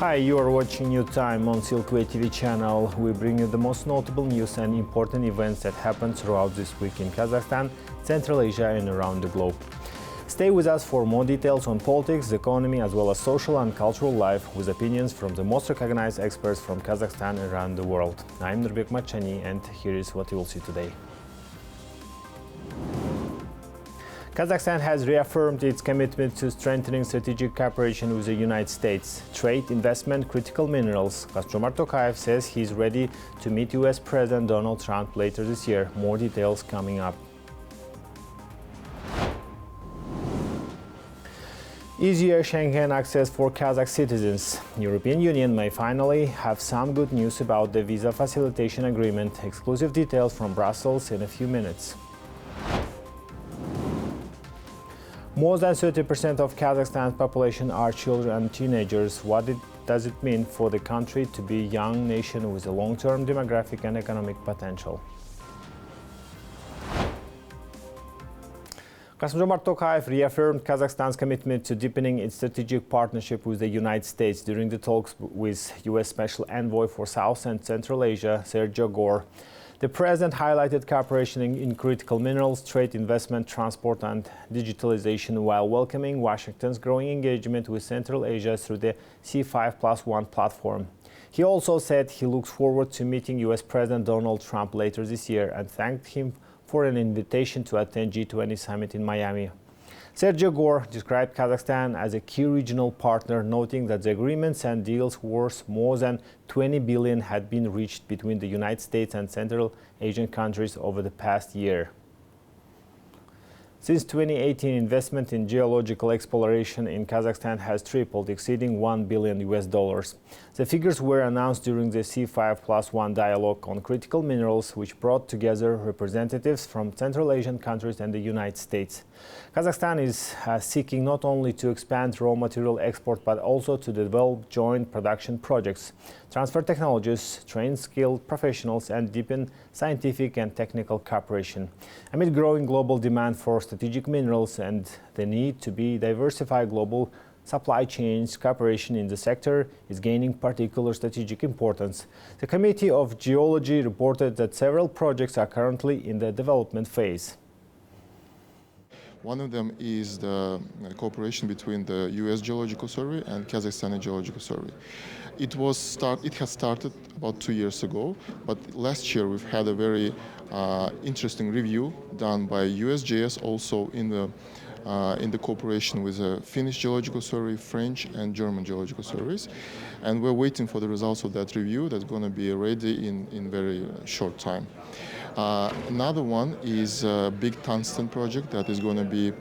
Hi, you are watching New Time on Silkway TV channel. We bring you the most notable news and important events that happened throughout this week in Kazakhstan, Central Asia and around the globe. Stay with us for more details on politics, the economy, as well as social and cultural life, with opinions from the most recognized experts from Kazakhstan and around the world. I'm Nurbek Machani, and here is what you will see today. Kazakhstan has reaffirmed its commitment to strengthening strategic cooperation with the United States. Trade, investment, critical minerals. Kazakhstan Tokayev says he's ready to meet US President Donald Trump later this year. More details coming up. Easier Schengen access for Kazakh citizens. European Union may finally have some good news about the visa facilitation agreement. Exclusive details from Brussels in a few minutes. More than 30% of Kazakhstan's population are children and teenagers. What does it mean for the country to be a young nation with a long-term demographic and economic potential? Kazakhstan Tokayev reaffirmed Kazakhstan's commitment to deepening its strategic partnership with the United States during the talks with U.S. Special Envoy for South and Central Asia, Sergio Gore. The president highlighted cooperation in critical minerals, trade, investment, transport and digitalization while welcoming Washington's growing engagement with Central Asia through the C5+1 platform. He also said he looks forward to meeting US President Donald Trump later this year and thanked him for an invitation to attend G20 summit in Miami. Sergio Gore described Kazakhstan as a key regional partner, noting that the agreements and deals worth more than 20 billion had been reached between the United States and Central Asian countries over the past year. Since 2018, investment in geological exploration in Kazakhstan has tripled, exceeding $1 billion. The figures were announced during the C5+1 dialogue on critical minerals, which brought together representatives from Central Asian countries and the United States. Kazakhstan is seeking not only to expand raw material export, but also to develop joint production projects, transfer technologies, train skilled professionals, and deepen scientific and technical cooperation. Amid growing global demand for strategic minerals and the need to be diversified global supply chains, cooperation in the sector is gaining particular strategic importance. The Committee of Geology reported that several projects are currently in the development phase. One of them is the cooperation between the U.S. Geological Survey and Kazakhstani Geological Survey. It has started about 2 years ago, but last year we've had a very interesting review done by USGS, also in the cooperation with the Finnish Geological Survey, French and German Geological Surveys. And we're waiting for the results of that review that's going to be ready in very short time. Another one is a big tungsten project that is going to be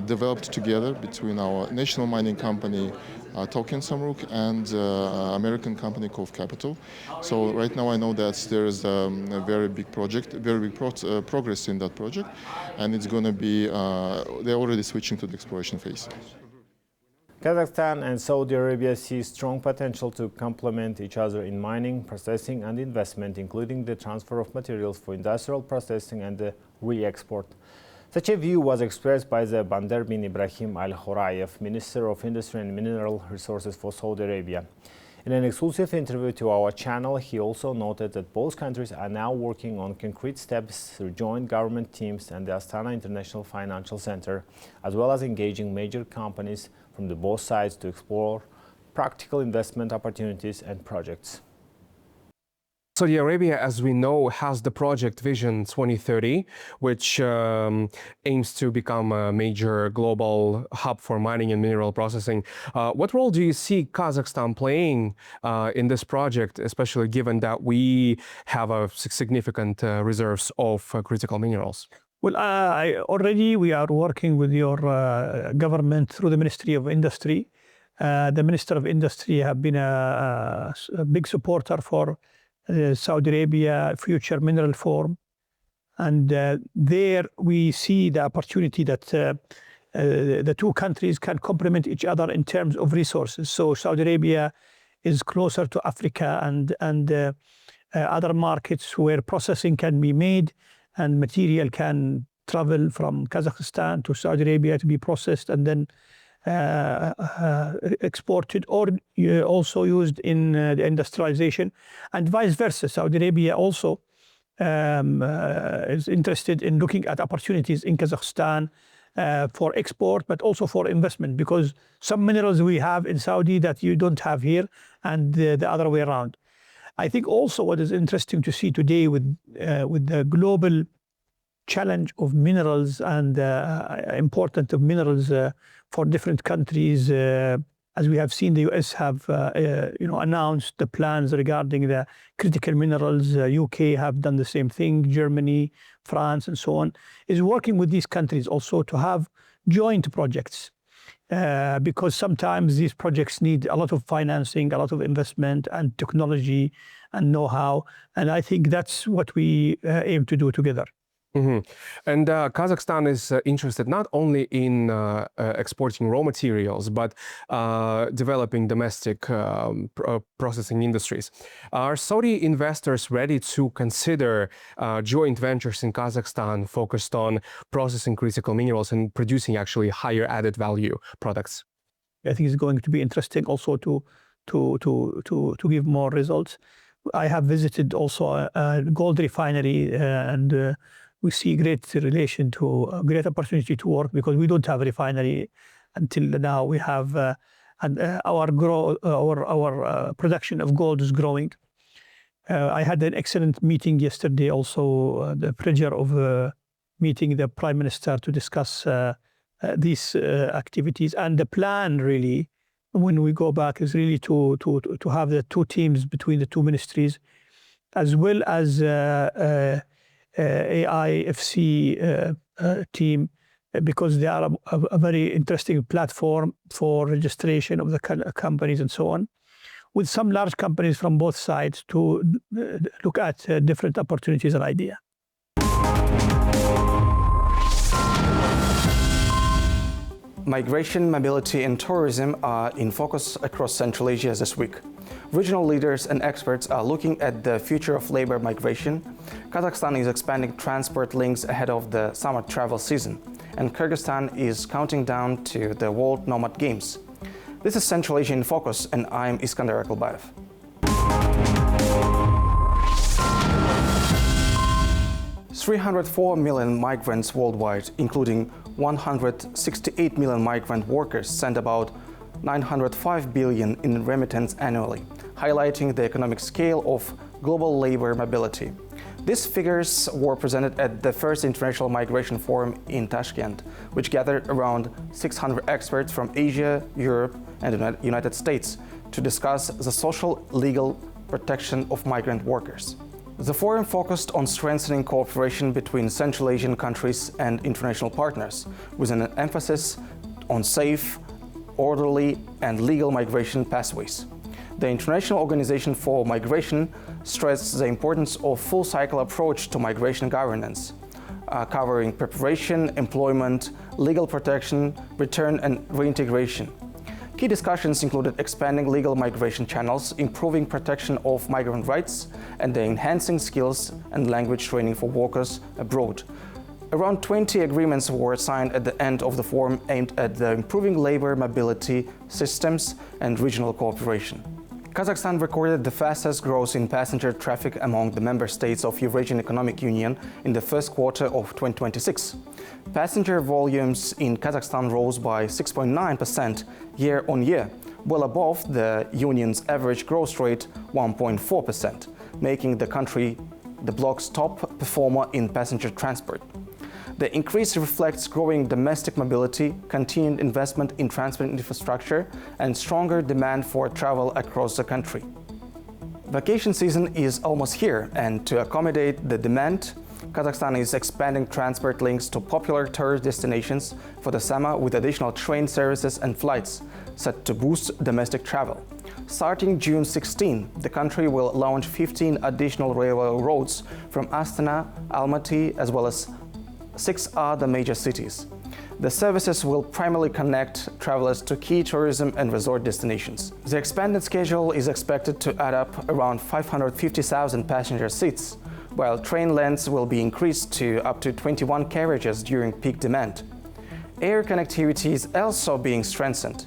developed together between our national mining company, Tolkien Samruk, and American company called Capital. So right now I know that there is a very big project, progress in that project, and it's going to be, they're already switching to the exploration phase. Kazakhstan and Saudi Arabia see strong potential to complement each other in mining, processing and investment, including the transfer of materials for industrial processing and the re-export. Such a view was expressed by the Bandar bin Ibrahim Al Horayev, Minister of Industry and Mineral Resources for Saudi Arabia. In an exclusive interview to our channel, he also noted that both countries are now working on concrete steps through joint government teams and the Astana International Financial Center, as well as engaging major companies from the both sides to explore practical investment opportunities and projects. Saudi Arabia, as we know, has the project Vision 2030, which aims to become a major global hub for mining and mineral processing. What role do you see Kazakhstan playing in this project, especially given that we have a significant reserves of critical minerals? Well, already we are working with your government through the Ministry of Industry. The Minister of Industry have been a big supporter for Saudi Arabia Future Mineral Forum. And there we see the opportunity that the two countries can complement each other in terms of resources. So Saudi Arabia is closer to Africa and other markets where processing can be made and material can travel from Kazakhstan to Saudi Arabia to be processed and then exported or also used in the industrialization, and vice versa. Saudi Arabia also is interested in looking at opportunities in Kazakhstan for export, but also for investment, because some minerals we have in Saudi that you don't have here, and the other way around. I think also what is interesting to see today with the global challenge of minerals and importance of minerals for different countries, as we have seen, the US have announced the plans regarding the critical minerals. UK have done the same thing. Germany, France, and so on, is working with these countries also to have joint projects. Because sometimes these projects need a lot of financing, a lot of investment and technology and know-how. And I think that's what we aim to do together. Mm-hmm. And Kazakhstan is interested not only in exporting raw materials, but developing domestic processing industries. Are Saudi investors ready to consider joint ventures in Kazakhstan focused on processing critical minerals and producing actually higher added value products? I think it's going to be interesting also to give more results. I have visited also a gold refinery and we see great great opportunity to work, because we don't have a refinery until now. We have our production of gold is growing. I had an excellent meeting yesterday, also the pleasure of meeting the Prime Minister to discuss these activities. And the plan really, when we go back, is really to have the two teams between the two ministries, as well as AIFC team, because they are a very interesting platform for registration of the companies and so on, with some large companies from both sides to look at different opportunities and ideas. Migration, mobility, and tourism are in focus across Central Asia this week. Regional leaders and experts are looking at the future of labor migration. Kazakhstan is expanding transport links ahead of the summer travel season, and Kyrgyzstan is counting down to the World Nomad Games. This is Central Asia in Focus, and I'm Iskandar Akulbayev. 304 million migrants worldwide, including 168 million migrant workers, send about 905 billion in remittance annually, highlighting the economic scale of global labor mobility. These figures were presented at the first International Migration Forum in Tashkent, which gathered around 600 experts from Asia, Europe, and the United States to discuss the social legal protection of migrant workers. The forum focused on strengthening cooperation between Central Asian countries and international partners, with an emphasis on safe, orderly, and legal migration pathways. The International Organization for Migration stressed the importance of full-cycle approach to migration governance, covering preparation, employment, legal protection, return, and reintegration. Key discussions included expanding legal migration channels, improving protection of migrant rights, and enhancing skills and language training for workers abroad. Around 20 agreements were signed at the end of the forum aimed at improving labor mobility systems and regional cooperation. Kazakhstan recorded the fastest growth in passenger traffic among the member states of Eurasian Economic Union in the first quarter of 2026. Passenger volumes in Kazakhstan rose by 6.9% year-on-year, well above the Union's average growth rate 1.4%, making the country the bloc's top performer in passenger transport. The increase reflects growing domestic mobility, continued investment in transport infrastructure, and stronger demand for travel across the country. Vacation season is almost here, and to accommodate the demand, Kazakhstan is expanding transport links to popular tourist destinations for the summer with additional train services and flights set to boost domestic travel. Starting June 16, the country will launch 15 additional railway roads from Astana, Almaty, as well as 6 other major cities. The services will primarily connect travelers to key tourism and resort destinations. The expanded schedule is expected to add up around 550,000 passenger seats, while train lengths will be increased to up to 21 carriages during peak demand. Air connectivity is also being strengthened.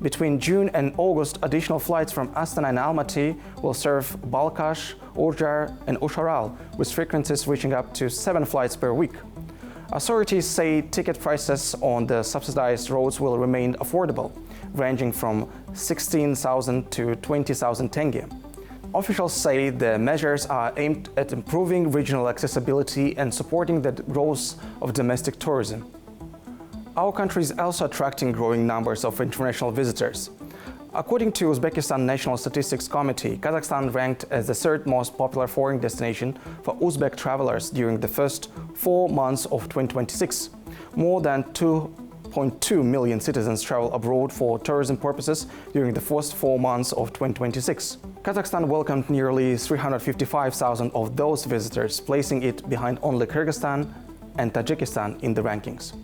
Between June and August, additional flights from Astana and Almaty will serve Balkhash, Urjar and Usharal, with frequencies reaching up to 7 flights per week. Authorities say ticket prices on the subsidized routes will remain affordable, ranging from 16,000 to 20,000 tenge. Officials say the measures are aimed at improving regional accessibility and supporting the growth of domestic tourism. Our country is also attracting growing numbers of international visitors. According to Uzbekistan National Statistics Committee, Kazakhstan ranked as the third most popular foreign destination for Uzbek travelers during the first 4 months of 2026. More than 2.2 million citizens travel abroad for tourism purposes during the first 4 months of 2026. Kazakhstan welcomed nearly 355,000 of those visitors, placing it behind only Kyrgyzstan and Tajikistan in the rankings.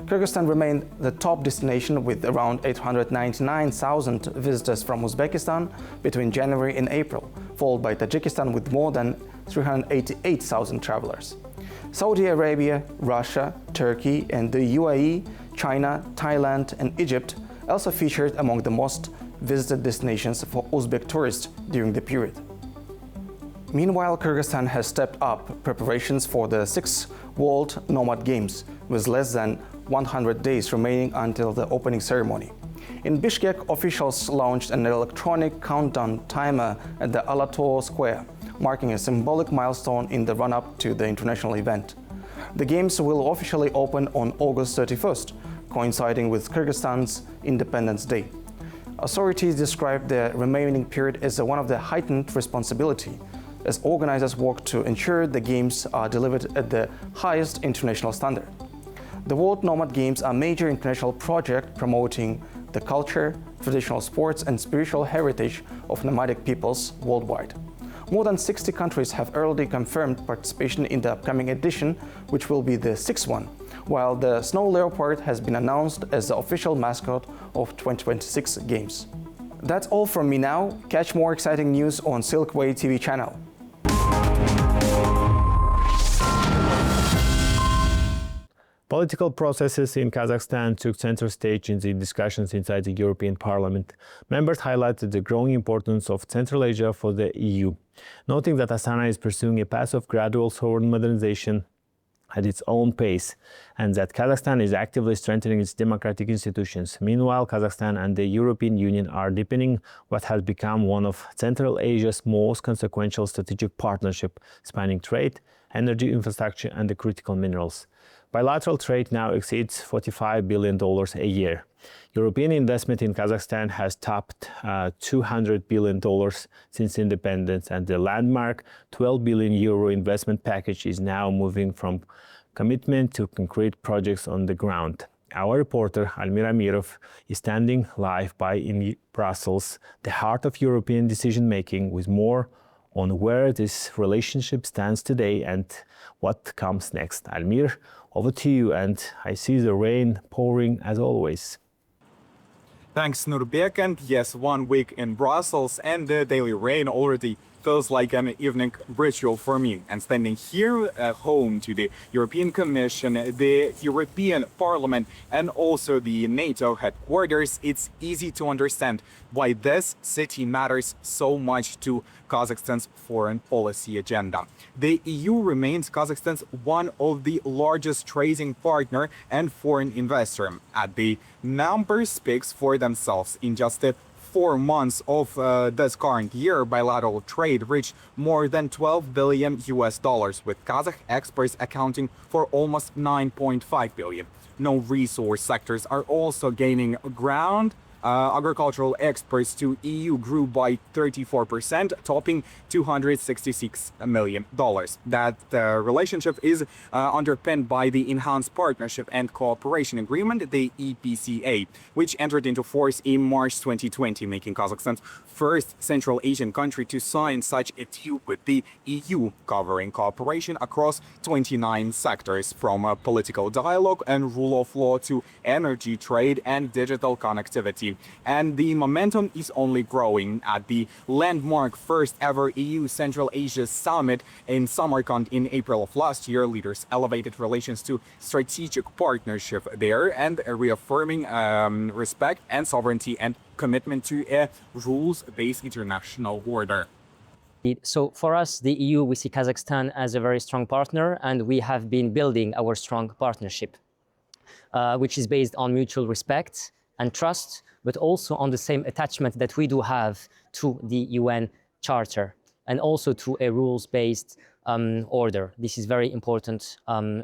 Kyrgyzstan remained the top destination with around 899,000 visitors from Uzbekistan between January and April, followed by Tajikistan with more than 388,000 travelers. Saudi Arabia, Russia, Turkey, and the UAE, China, Thailand, and Egypt also featured among the most visited destinations for Uzbek tourists during the period. Meanwhile, Kyrgyzstan has stepped up preparations for the 6th World Nomad Games, with less than 100 days remaining until the opening ceremony. In Bishkek, officials launched an electronic countdown timer at the Alato Square, marking a symbolic milestone in the run-up to the international event. The Games will officially open on August 31st, coinciding with Kyrgyzstan's Independence Day. Authorities described the remaining period as one of the heightened responsibility, as organizers work to ensure the Games are delivered at the highest international standard. The World Nomad Games are a major international project promoting the culture, traditional sports, and spiritual heritage of nomadic peoples worldwide. More than 60 countries have already confirmed participation in the upcoming edition, which will be the 6th one, while the snow leopard has been announced as the official mascot of 2026 Games. That's all from me now. Catch more exciting news on Silkway TV channel. Political processes in Kazakhstan took center stage in the discussions inside the European Parliament. Members highlighted the growing importance of Central Asia for the EU, noting that Astana is pursuing a path of gradual sovereign modernization at its own pace, and that Kazakhstan is actively strengthening its democratic institutions. Meanwhile, Kazakhstan and the European Union are deepening what has become one of Central Asia's most consequential strategic partnership, spanning trade, energy infrastructure, and the critical minerals. Bilateral trade now exceeds $45 billion a year. European investment in Kazakhstan has topped $200 billion since independence, and the landmark €12 billion investment package is now moving from commitment to concrete projects on the ground. Our reporter Almir Amirov is standing live by in Brussels, the heart of European decision-making, with more on where this relationship stands today and what comes next. Almir, over to you, and I see the rain pouring as always. Thanks, Nurbek, and yes, 1 week in Brussels and the daily rain already feels like an evening ritual for me. And standing here at home to the European Commission, the European Parliament, and also the NATO headquarters, it's easy to understand why this city matters so much to Kazakhstan's foreign policy agenda. The EU remains Kazakhstan's one of the largest trading partner and foreign investor. And the numbers speaks for themselves. In just 4 months of this current year, bilateral trade reached more than $12 billion, with Kazakh exports accounting for almost $9.5 billion. Non-resource sectors are also gaining ground. Agricultural exports to EU grew by 34%, topping $266 million. That relationship is underpinned by the Enhanced Partnership and Cooperation Agreement, the EPCA, which entered into force in March 2020, making Kazakhstan's first Central Asian country to sign such a deal with the EU, covering cooperation across 29 sectors, from political dialogue and rule of law to energy, trade, and digital connectivity. country. And the momentum is only growing. At the landmark first ever EU Central Asia Summit in Samarkand in April of last year, leaders elevated relations to strategic partnership there and reaffirming respect and sovereignty and commitment to a rules-based international order. So for us, the EU, we see Kazakhstan as a very strong partner, and we have been building our strong partnership, which is based on mutual respect and trust, but also on the same attachment that we do have to the UN Charter and also to a rules-based order. This is very important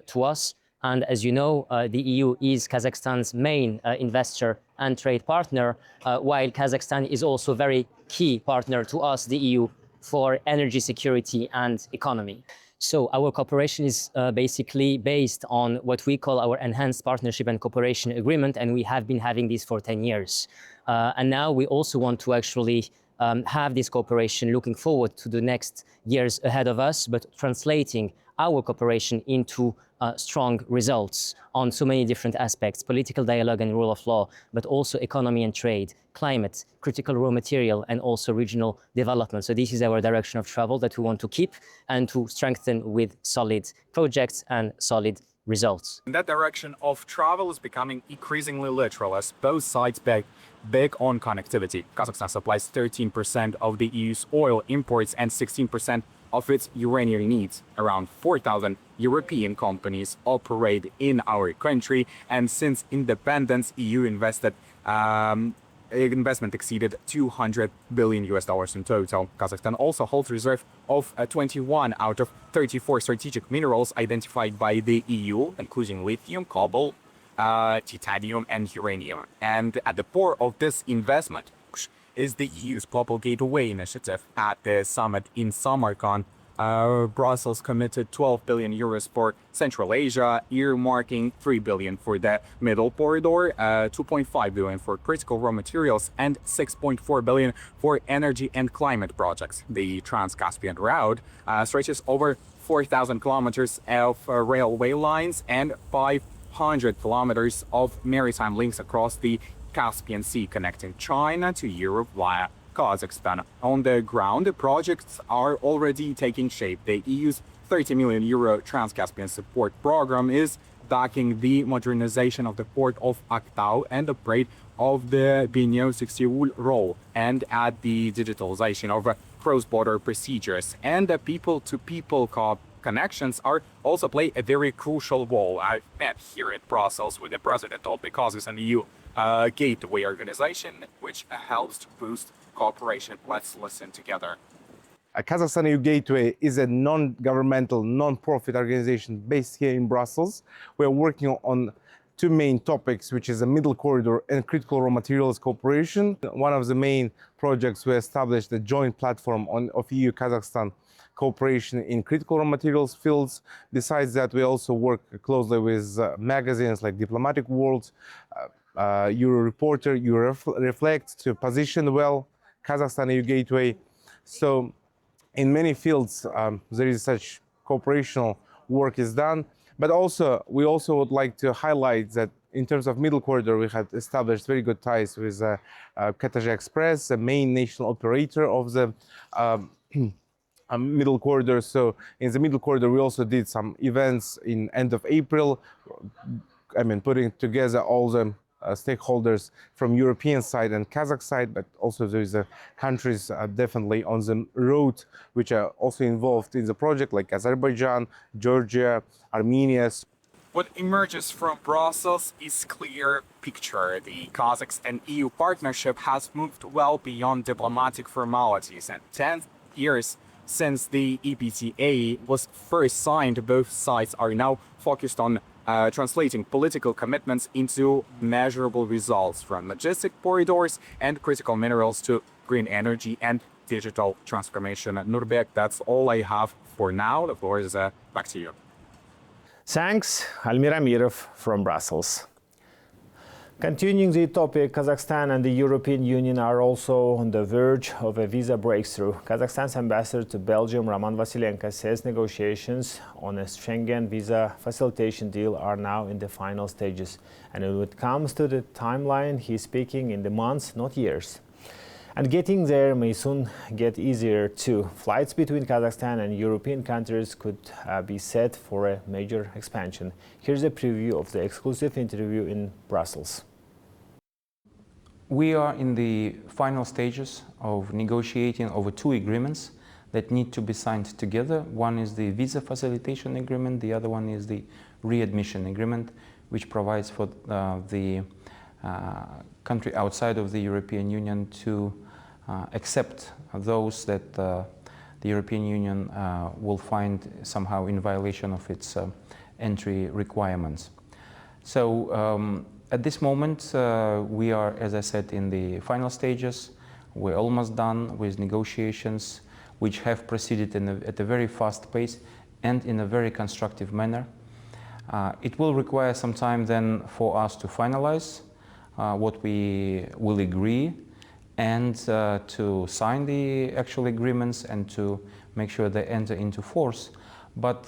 to us. And as you know, the EU is Kazakhstan's main investor and trade partner, while Kazakhstan is also a very key partner to us, the EU, for energy security and economy. So our cooperation is basically based on what we call our Enhanced Partnership and Cooperation Agreement, and we have been having this for 10 years. And now we also want to actually have this cooperation looking forward to the next years ahead of us, but translating our cooperation into strong results on so many different aspects: political dialogue and rule of law, but also economy and trade, climate, critical raw material, and also regional development. So this is our direction of travel that we want to keep and to strengthen with solid projects and solid results. That direction of travel is becoming increasingly literal as both sides bet big on connectivity. Kazakhstan supplies 13% of the EU's oil imports and 16% of its uranium needs. Around 4,000 European companies operate in our country, and since independence, EU investment exceeded $200 billion in total. Kazakhstan also holds reserve of 21 out of 34 strategic minerals identified by the EU, including lithium, cobalt, titanium, and uranium. And at the core of this investment is the EU's Global Gateway initiative. At the summit in Samarkand, Brussels committed 12 billion euros for Central Asia, earmarking 3 billion for the Middle Corridor, 2.5 billion for critical raw materials, and 6.4 billion for energy and climate projects. The Trans-Caspian route stretches over 4,000 kilometers of railway lines and 500 kilometers of maritime links across the Caspian Sea, connecting China to Europe via Kazakhstan. On the ground, the projects are already taking shape. The EU's 30 million euro Trans-Caspian support program is backing the modernization of the port of Aktau and upgrade of the Binyo-Sixiul role, and at the digitalization of cross-border procedures. And the people-to-people connections are also play a very crucial role. I've met here in Brussels with the president of the Kazakhstan EU Gateway organization, which helps to boost cooperation. Let's listen together. Kazakhstan EU Gateway is a non-governmental, non-profit organization based here in Brussels. We're working on two main topics, which is the Middle Corridor and critical raw materials cooperation. One of the main projects, we established a joint platform of EU-Kazakhstan cooperation in critical raw materials fields. Besides that, we also work closely with magazines like Diplomatic World, Euro Reporter, Euro Reflect to position well Kazakhstan EU Gateway. So in many fields, there is such cooperational work is done. But also, we also would like to highlight that in terms of Middle Corridor, we had established very good ties with Kazakh Express, the main national operator of the Middle Corridor. So in the Middle Corridor, we also did some events in end of April. I mean, putting together all the stakeholders from European side and Kazakh side, but also there is countries definitely on the road which are also involved in the project, like Azerbaijan, Georgia, Armenia. What emerges from Brussels is clear picture. The Kazakh and EU partnership has moved well beyond diplomatic formalities, and 10 years since the EPTA was first signed, both sides are now focused on translating political commitments into measurable results, from logistic corridors and critical minerals to green energy and digital transformation. Nurbek, that's all I have for now. The floor is back to you. Thanks, Almir Amirov from Brussels. Continuing the topic, Kazakhstan and the European Union are also on the verge of a visa breakthrough. Kazakhstan's ambassador to Belgium, Roman Vasilenko, says negotiations on a Schengen visa facilitation deal are now in the final stages. And when it comes to the timeline, he's speaking in the months, not years. And getting there may soon get easier too. Flights between Kazakhstan and European countries could be set for a major expansion. Here's a preview of the exclusive interview in Brussels. We are in the final stages of negotiating over two agreements that need to be signed together. One is the visa facilitation agreement, the other one is the readmission agreement, which provides for the country outside of the European Union to accept those that the European Union will find somehow in violation of its entry requirements. So at this moment, we are, as I said, in the final stages. We're almost done with negotiations, which have proceeded at a very fast pace and in a very constructive manner. It will require some time then for us to finalize what we will agree and to sign the actual agreements and to make sure they enter into force. But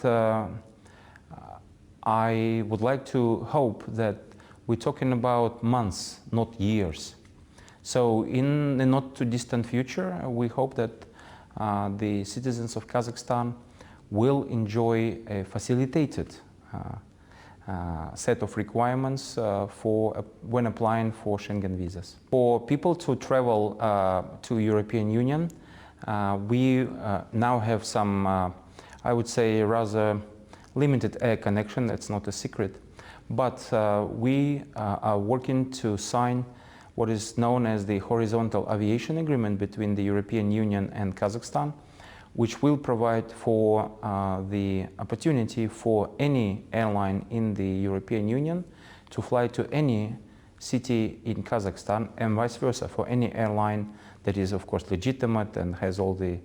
I would like to hope that we're talking about months, not years. So in the not too distant future, we hope that the citizens of Kazakhstan will enjoy a facilitated set of requirements when applying for Schengen visas. For people to travel to European Union, we now have some, I would say, rather limited air connection. That's not a secret. But we are working to sign what is known as the Horizontal Aviation Agreement between the European Union and Kazakhstan, which will provide for the opportunity for any airline in the European Union to fly to any city in Kazakhstan, and vice versa for any airline that is, of course, legitimate and has all the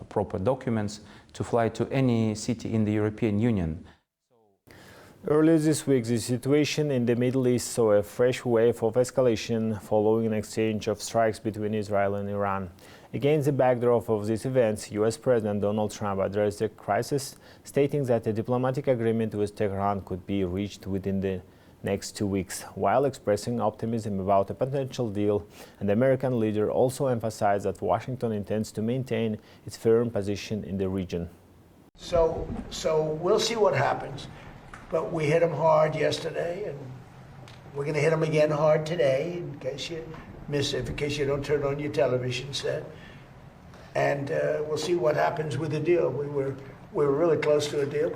proper documents to fly to any city in the European Union. Earlier this week, the situation in the Middle East saw a fresh wave of escalation following an exchange of strikes between Israel and Iran. Against the backdrop of these events, US President Donald Trump addressed the crisis, stating that a diplomatic agreement with Tehran could be reached within the next 2 weeks, while expressing optimism about a potential deal. And the American leader also emphasized that Washington intends to maintain its firm position in the region. So we'll see what happens. But we hit them hard yesterday, and we're going to hit them again hard today, in case you miss it, in case you don't turn on your television set. And we'll see what happens with the deal. We were really close to a deal.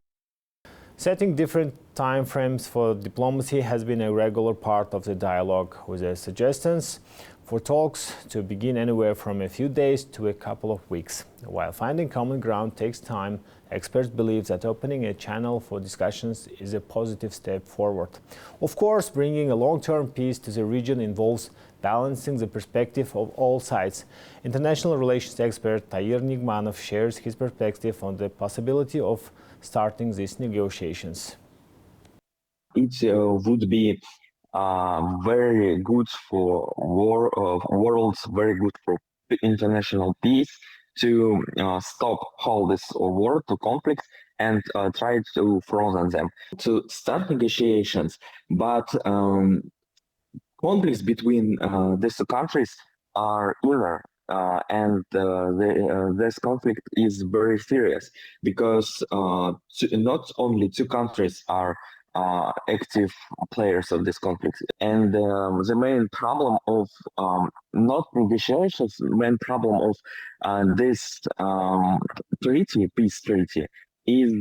Setting different time frames for diplomacy has been a regular part of the dialogue, with the suggestions for talks to begin anywhere from a few days to a couple of weeks. While finding common ground takes time, experts believe that opening a channel for discussions is a positive step forward. Of course, bringing a long-term peace to the region involves balancing the perspective of all sides. International relations expert Tahir Nigmanov shares his perspective on the possibility of starting these negotiations. It would be very good for world, very good for international peace to stop all this war, to conflict, and try to frozen them, to start negotiations. But conflicts between these two countries are inner, and this conflict is very serious because not only two countries are active players of this conflict. And the main problem of not negotiations, main problem of this treaty, peace treaty, is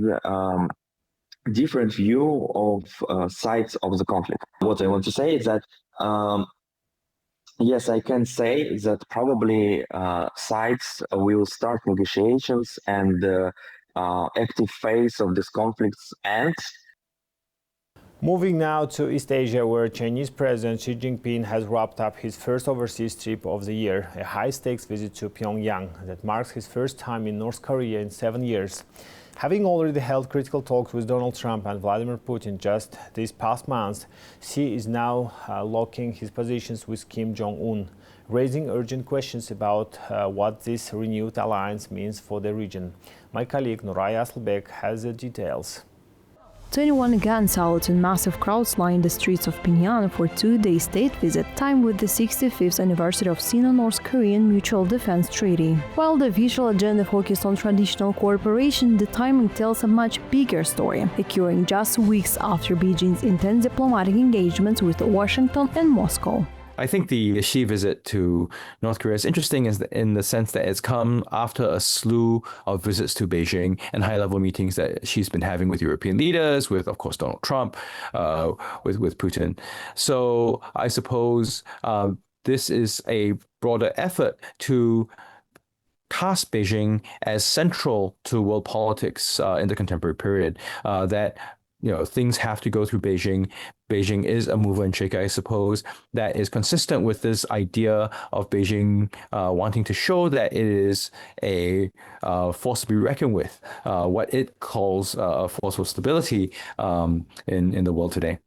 different view of sides of the conflict. What I want to say is that yes, I can say that probably sides will start negotiations and the active phase of this conflicts ends. Moving now to East Asia, where Chinese President Xi Jinping has wrapped up his first overseas trip of the year, a high-stakes visit to Pyongyang that marks his first time in North Korea in 7 years. Having already held critical talks with Donald Trump and Vladimir Putin just these past months, Xi is now locking his positions with Kim Jong-un, raising urgent questions about what this renewed alliance means for the region. My colleague Nuray Asılbek has the details. 21 gun salutes and massive crowds lined the streets of Pyongyang for a two-day state visit, timed with the 65th anniversary of Sino-North Korean Mutual Defense Treaty. While the official agenda focused on traditional cooperation, the timing tells a much bigger story, occurring just weeks after Beijing's intense diplomatic engagements with Washington and Moscow. I think the Xi visit to North Korea is interesting in the sense that it's come after a slew of visits to Beijing and high-level meetings that Xi's been having with European leaders, with, of course, Donald Trump, with Putin. So I suppose this is a broader effort to cast Beijing as central to world politics in the contemporary period, that things have to go through Beijing. Beijing is a mover and shaker, I suppose, that is consistent with this idea of Beijing wanting to show that it is a force to be reckoned with, what it calls a force for stability in the world today.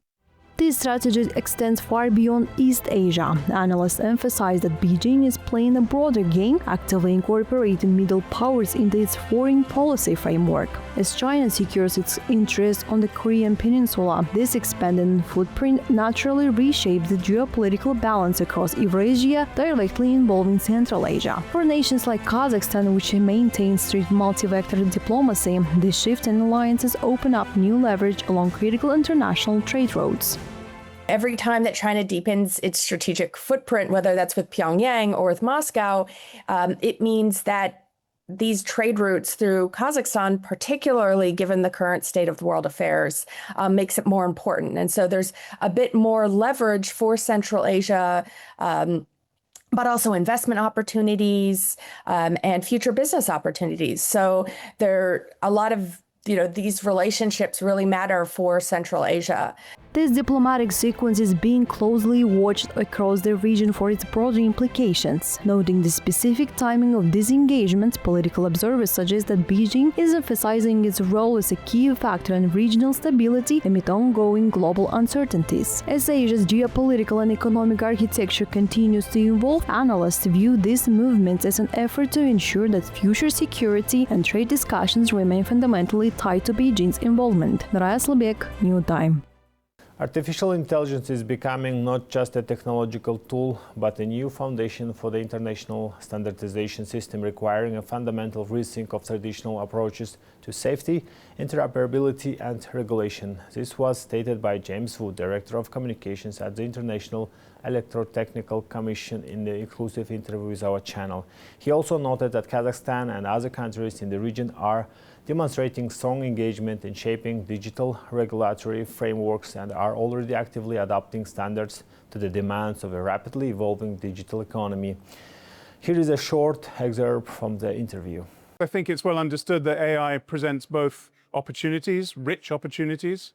This strategy extends far beyond East Asia. Analysts emphasize that Beijing is playing a broader game, actively incorporating middle powers into its foreign policy framework. As China secures its interests on the Korean peninsula, this expanded footprint naturally reshapes the geopolitical balance across Eurasia, directly involving Central Asia. For nations like Kazakhstan, which maintains strict multi-vector diplomacy, this shift in alliances open up new leverage along critical international trade routes. Every time that China deepens its strategic footprint, whether that's with Pyongyang or with Moscow, it means that these trade routes through Kazakhstan, particularly given the current state of world affairs, makes it more important. And so there's a bit more leverage for Central Asia, but also investment opportunities and future business opportunities. So there are a lot of these relationships really matter for Central Asia. This diplomatic sequence is being closely watched across the region for its broader implications. Noting the specific timing of these engagements, political observers suggest that Beijing is emphasizing its role as a key factor in regional stability amid ongoing global uncertainties. As Asia's geopolitical and economic architecture continues to evolve, analysts view these movements as an effort to ensure that future security and trade discussions remain fundamentally tied to Beijing's involvement. Nuray Asılbek, New Time. Artificial intelligence is becoming not just a technological tool, but a new foundation for the international standardization system, requiring a fundamental rethink of traditional approaches to safety, interoperability and regulation. This was stated by James Wood, Director of Communications at the International Electrotechnical Commission, in the exclusive interview with our channel. He also noted that Kazakhstan and other countries in the region are demonstrating strong engagement in shaping digital regulatory frameworks and are already actively adopting standards to the demands of a rapidly evolving digital economy. Here is a short excerpt from the interview. I think it's well understood that AI presents both opportunities, rich opportunities.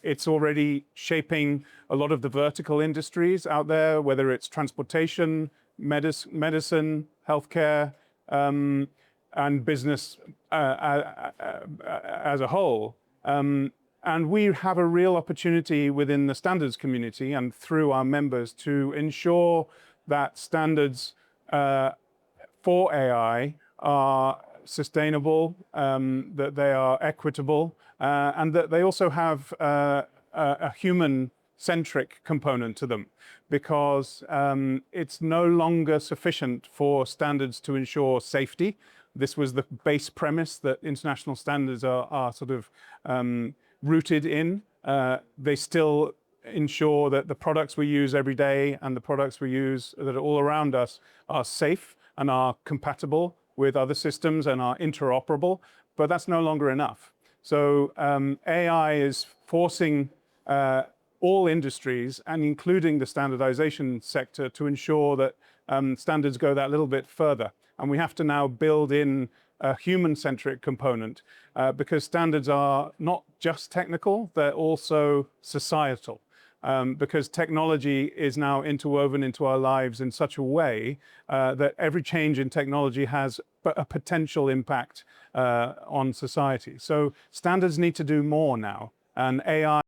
It's already shaping a lot of the vertical industries out there, whether it's transportation, medicine, healthcare, and business as a whole. And we have a real opportunity within the standards community and through our members to ensure that standards for AI are sustainable, that they are equitable, and that they also have a human-centric component to them, because it's no longer sufficient for standards to ensure safety. This was the base premise that international standards are sort of rooted in. They still ensure that the products we use every day and the products we use that are all around us are safe and are compatible with other systems and are interoperable, but that's no longer enough. So AI is forcing all industries, and including the standardization sector, to ensure that standards go that little bit further. And we have to now build in a human-centric component because standards are not just technical, they're also societal. because technology is now interwoven into our lives in such a way that every change in technology has a potential impact on society. So standards need to do more now, and AI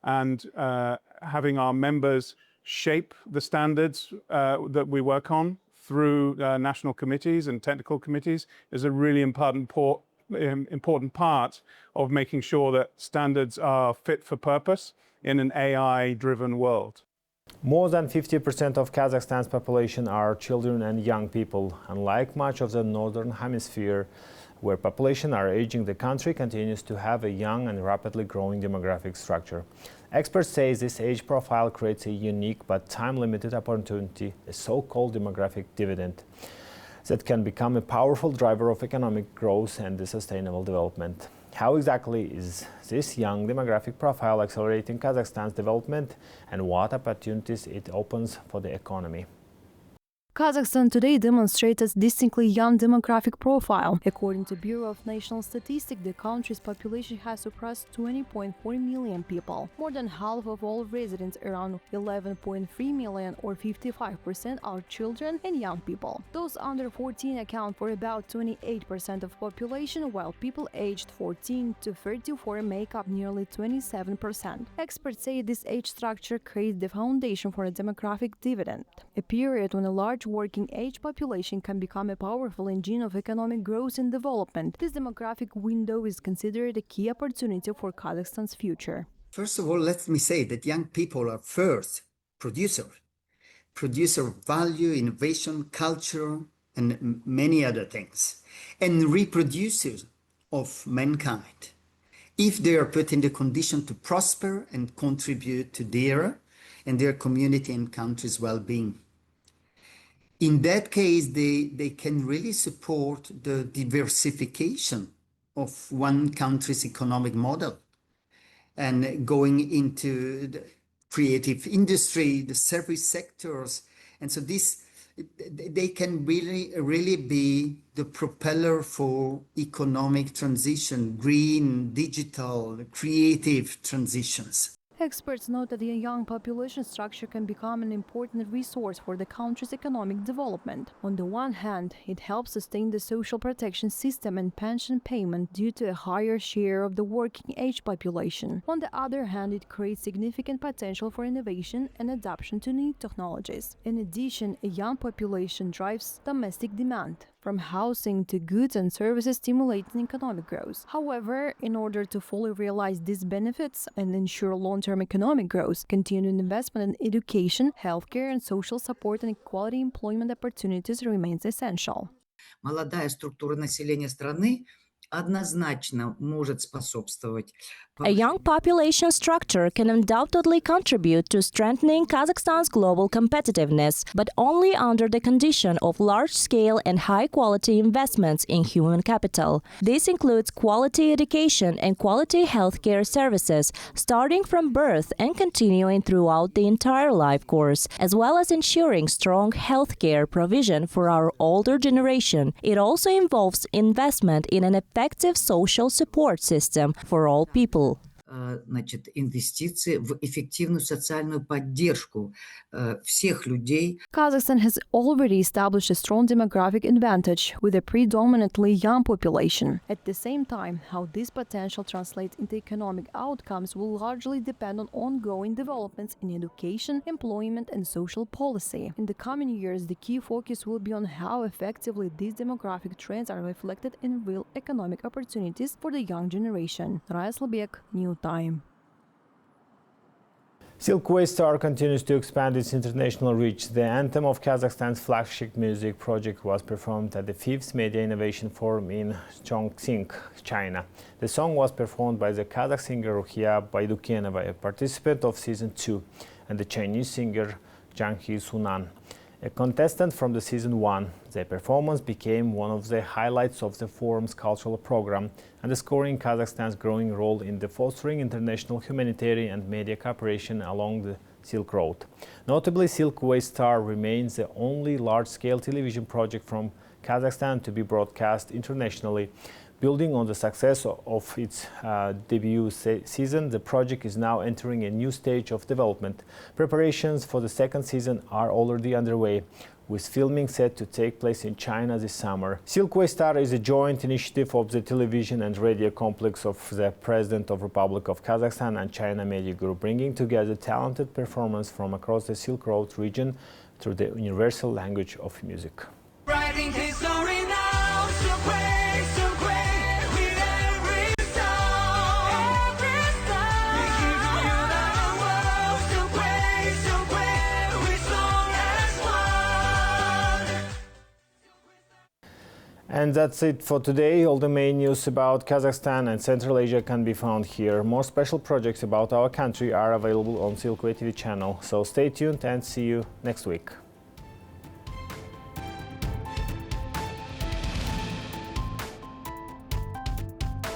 and having our members shape the standards that we work on through national committees and technical committees is a really important part of making sure that standards are fit for purpose in an AI-driven world. More than 50% of Kazakhstan's population are children and young people. Unlike much of the Northern Hemisphere, where population are aging, the country continues to have a young and rapidly growing demographic structure. Experts say this age profile creates a unique but time-limited opportunity, a so-called demographic dividend, that can become a powerful driver of economic growth and the sustainable development. How exactly is this young demographic profile accelerating Kazakhstan's development, and what opportunities it opens for the economy? Kazakhstan today demonstrates a distinctly young demographic profile. According to Bureau of National Statistics, the country's population has surpassed 20.4 million people. More than half of all residents, around 11.3 million or 55%, are children and young people. Those under 14 account for about 28% of population, while people aged 14 to 34 make up nearly 27%. Experts say this age structure creates the foundation for a demographic dividend, a period when a large working age population can become a powerful engine of economic growth and development. This demographic window is considered a key opportunity for Kazakhstan's future. First of all, let me say that young people are first producer of value, innovation, culture, and many other things, and reproducers of mankind, if they are put in the condition to prosper and contribute to their and their community and country's well-being. In that case, they can really support the diversification of one country's economic model and going into the creative industry, the service sectors. And so they can really be the propeller for economic transition, green, digital, creative transitions. Experts note that the young population structure can become an important resource for the country's economic development. On the one hand, it helps sustain the social protection system and pension payment due to a higher share of the working age population. On the other hand, it creates significant potential for innovation and adaptation to new technologies. In addition, a young population drives domestic demand, from housing to goods and services, stimulating economic growth. However, in order to fully realize these benefits and ensure long-term economic growth, continued investment in education, healthcare, and social support and equality employment opportunities remains essential. Молодая структура населения страны однозначно может способствовать. A young population structure can undoubtedly contribute to strengthening Kazakhstan's global competitiveness, but only under the condition of large-scale and high-quality investments in human capital. This includes quality education and quality healthcare services, starting from birth and continuing throughout the entire life course, as well as ensuring strong healthcare provision for our older generation. It also involves investment in an effective social support system for all people. Значит, инвестиции в эффективную социальную поддержку всех людей. Kazakhstan has already established a strong demographic advantage with a predominantly young population. At the same time, how this potential translates into economic outcomes will largely depend on ongoing developments in education, employment, and social policy. In the coming years, the key focus will be on how effectively these demographic trends are reflected in real economic opportunities for the young generation. Raya Slabek, New Time. Silkway Star continues to expand its international reach. The anthem of Kazakhstan's flagship music project was performed at the 5th Media Innovation Forum in Chongqing, China. The song was performed by the Kazakh singer Ruhia Baydukenova, a participant of Season 2, and the Chinese singer Zhang Sunan, a contestant from the Season 1. The performance became one of the highlights of the forum's cultural program, underscoring Kazakhstan's growing role in the fostering international humanitarian and media cooperation along the Silk Road. Notably, Silkway Star remains the only large-scale television project from Kazakhstan to be broadcast internationally. Building on the success of its debut season, the project is now entering a new stage of development. Preparations for the second season are already underway, with filming set to take place in China this summer. Silkway Star is a joint initiative of the television and radio complex of the President of Republic of Kazakhstan and China Media Group, bringing together talented performers from across the Silk Road region through the universal language of music. Writing history now, Silkway, Silkway, with every song, every song. We give you the world, Silkway, Silkway, we song as one. And that's it for today. All the main news about Kazakhstan and Central Asia can be found here. More special projects about our country are available on Silkway TV channel. So stay tuned and see you next week.